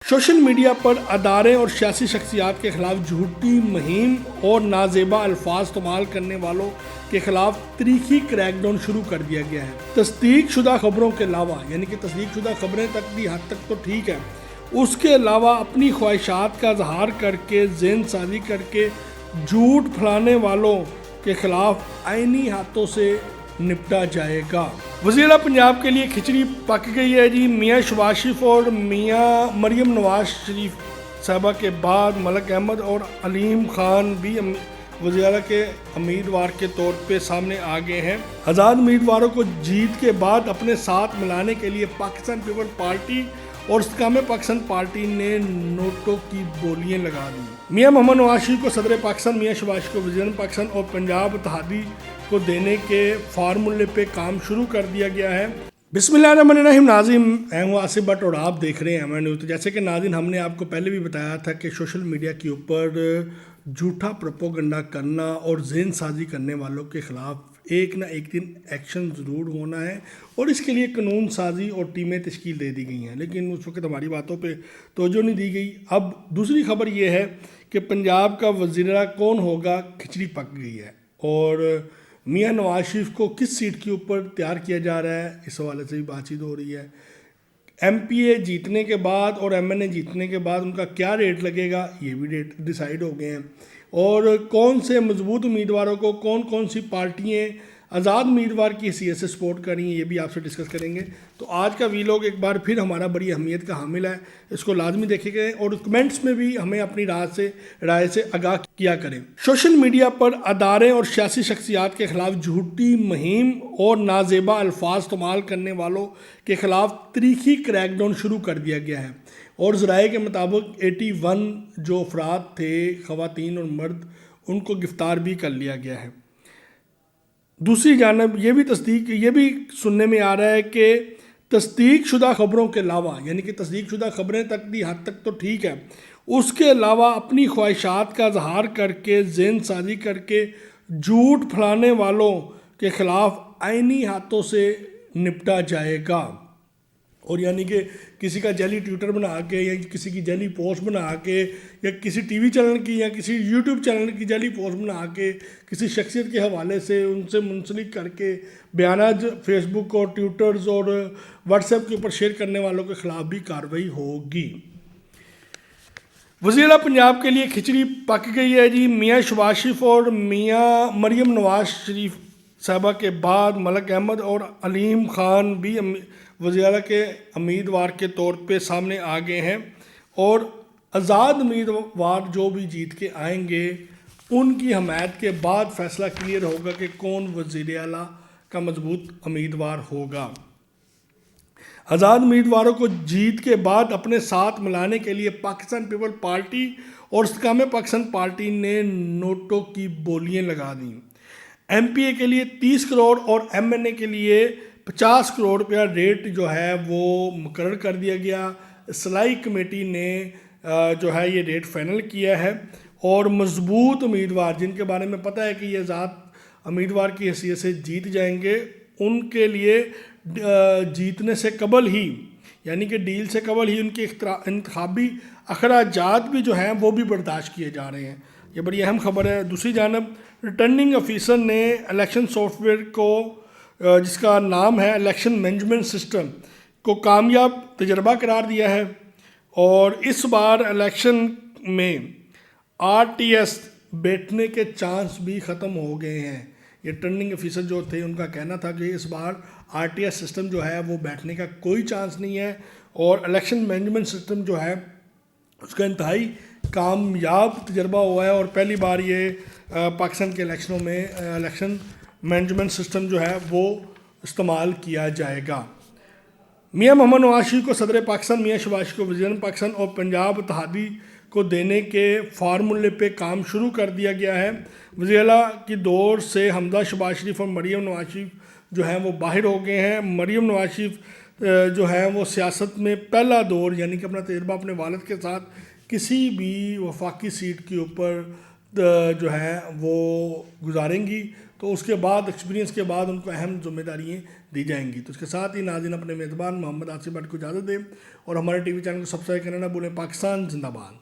Social media पर अदारे और सियासी शख्सियात के खिलाफ झूठी मुहिम और नाजेबा अल्फाज इस्तेमाल करने वालों के खिलाफ तीखी क्रैकडाउन शुरू कर दिया गया है। तस्दीक शुदा खबरों के अलावा यानी कि तस्दीक शुदा खबरें तक भी हद तक तो ठीक है, उसके अलावा अपनी ख्वाहिशात का इजहार करके ज़हन साजी करके झूठ फैलाने वालों के खिलाफ आईनी हाथों से निपटा जाएगा। वज़ीर पंजाब के लिए खिचड़ी पक गई है जी। मियाँ शहबाज शरीफ और मियाँ मरियम नवाज शरीफ साहबा के बाद मलिक अहमद और अलीम खान भी वज़ीर के उम्मीदवार के तौर पे सामने आ गए हैं। आज़ाद उम्मीदवारों को जीत के बाद अपने साथ मिलाने के लिए पाकिस्तान पीपल पार्टी और इस्तेकाम पाकिस्तान पार्टी ने नोटों की बोलियां लगा दी। मियाँ मोहम्मद नवाज शरीफ को सदर पाकिस्तान, मियाँ शहबाज को वज़ीर पाकिस्तान और पंजाब इत्तेहादी को देने के फार्मूले पे काम शुरू कर दिया गया है। बिस्मिल्लाहिर्रहमानिर्रहीम। नाज़रीन, मैं हूँ आसिफ भट्ट और आप देख रहे हैं एमएन न्यूज़। तो जैसे कि नाज़रीन, हमने आपको पहले भी बताया था कि सोशल मीडिया के ऊपर झूठा प्रोपोगंडा करना और ज़हन साजी करने वालों के ख़िलाफ़ एक ना एक दिन एक्शन ज़रूर होना है और इसके लिए कानून साजी और टीमें तश्कील दे दी गई हैं, लेकिन उस वक्त हमारी बातों पे तवज्जो नहीं दी गई। अब दूसरी खबर ये है कि पंजाब का वज़ीर कौन होगा, खिचड़ी पक गई है और मियाँ नवाज शरीफ को किस सीट के ऊपर तैयार किया जा रहा है, इस हवाले से भी बातचीत हो रही है। एमपीए जीतने के बाद और एमएनए जीतने के बाद उनका क्या रेट लगेगा, ये भी रेट डिसाइड हो गए हैं। और कौन से मजबूत उम्मीदवारों को कौन कौन सी पार्टियाँ आज़ाद उम्मीदवार की हैसियत से सपोर्ट कर रही हैं, ये भी आपसे डिस्कस करेंगे। तो आज का वीलॉग एक बार फिर हमारा बड़ी अहमियत का हामिल है, इसको लाजमी देखेंगे और कमेंट्स में भी हमें अपनी राय से आगाह किया करें। सोशल मीडिया पर अदारे और सियासी शख्सियात के खिलाफ झूठी मुहिम और नाजेबा अल्फाज इस्तेमाल करने वालों के खिलाफ तीखी क्रैकडाउन शुरू कर दिया गया है और ज़राए के मुताबिक 81 जो अफराद थे, ख़वातीन और मर्द, उनको गिरफ्तार भी कर लिया गया है। दूसरी जानब ये भी सुनने में आ रहा है कि तस्दीक शुदा खबरों के अलावा यानी कि तस्दीक शुदा खबरें तक भी हद तक तो ठीक है, उसके अलावा अपनी ख्वाहिशात का इजहार करके ज़हन साजी करके झूठ फैलाने वालों के ख़िलाफ़ आईनी हाथों से निपटा जाएगा। और यानी कि किसी का जैली ट्विटर बना के या किसी की जैली पोस्ट बना के या किसी टीवी चैनल की या किसी यूट्यूब चैनल की जैली पोस्ट बना के किसी शख्सियत के हवाले से उनसे मुंसलिक करके बयानात फेसबुक और ट्विटर्स और व्हाट्सएप के ऊपर शेयर करने वालों के ख़िलाफ़ भी कार्रवाई होगी। वज़ीर पंजाब के लिए खिचड़ी पक गई है जी। मियाँ शहबाज शरीफ और मियाँ मरियम नवाज शरीफ साहबा के बाद मलिक अहमद और अलीम खान भी वज़ीर के उम्मीदवार के तौर पे सामने आ गए हैं और आज़ाद उम्मीदवार जो भी जीत के आएंगे उनकी हमायत के बाद फ़ैसला क्लियर होगा कि कौन वज़ीर आला का मजबूत उम्मीदवार होगा। आज़ाद उम्मीदवारों को जीत के बाद अपने साथ मिलाने के लिए पाकिस्तान पीपल पार्टी और इस्तेकाम पाकिस्तान पार्टी ने नोटों की बोलियां लगा दी। एमपीए के लिए 30 करोड़ और एमएनए के लिए 50 करोड़ रुपया रेट जो है वो मुकर्रर कर दिया गया। सलाई कमेटी ने जो है ये रेट फाइनल किया है और मजबूत उम्मीदवार जिनके बारे में पता है कि ये आज़ाद उम्मीदवार की हैसियत से जीत जाएंगे, उनके लिए जीतने से कबल ही यानी कि डील से कबल ही उनके इंतखाबी अखराजात भी जो हैं वो भी बर्दाश्त किए जा रहे हैं। ये बड़ी अहम खबर है। दूसरी जानब रिटर्निंग ऑफिसर ने इलेक्शन सॉफ्टवेयर को जिसका नाम है इलेक्शन मैनेजमेंट सिस्टम को कामयाब तजर्बा करार दिया है और इस बार इलेक्शन में आरटीएस बैठने के चांस भी ख़त्म हो गए हैं। ये रिटर्निंग ऑफिसर जो थे उनका कहना था कि इस बार आरटीएस सिस्टम जो है वो बैठने का कोई चांस नहीं है और इलेक्शन मैनेजमेंट सिस्टम जो है उसका इंतहाई कामयाब तजर्बा हुआ है और पहली बार ये पाकिस्तान के इलेक्शनों में इलेक्शन मैनेजमेंट सिस्टम जो है वो इस्तेमाल किया जाएगा। मियाँ मोहम्मद नवाज शरीफ को सदर पाकिस्तान, मियाँ शहबाज को वज़ीर पाकिस्तान और पंजाब इत्तेहादी को देने के फार्मूले पे काम शुरू कर दिया गया है। वज़ीर आला की दौर से हमजा शहबाज शरीफ और मरियम नवाज शरीफ जो हैं वो बाहर हो गए हैं। मरियम नवाज शरीफ जो है वो सियासत में पहला दौर यानी कि अपना तजर्बा अपने वालिद के साथ किसी भी वफाकी सीट के ऊपर جو ہے وہ گزاریں گی، تو اس کے بعد ایکسپیرینس کے بعد ان کو اہم ذمہ داریاں دی جائیں گی۔ تو اس کے ساتھ ہی ناظرین اپنے میزبان محمد آصف بٹ کو اجازت دیں اور ہمارے ٹی وی چینل کو سبسکرائب کرنا نہ بھولیں۔ پاکستان زندہ باد۔